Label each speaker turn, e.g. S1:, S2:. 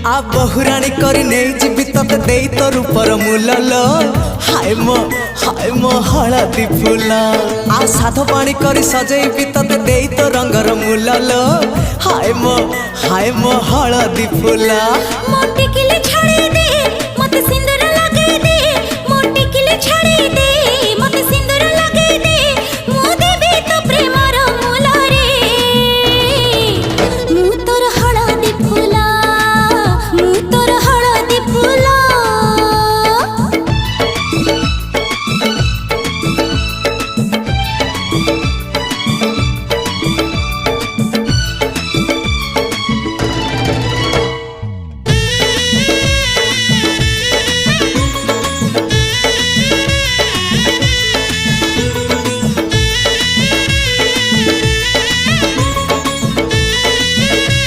S1: आ बहुराणी करी नहीं जीवी तते देई तो रूपर मूलल हाय मो हळदी फूल आ साधो पानी करी सजेबी तते देई तो रंगर मूलल हाय मो हळदी फूल
S2: मोटी किले छाड़ी दे मते सिंदूर लगे दे मोटी किले छाड़ी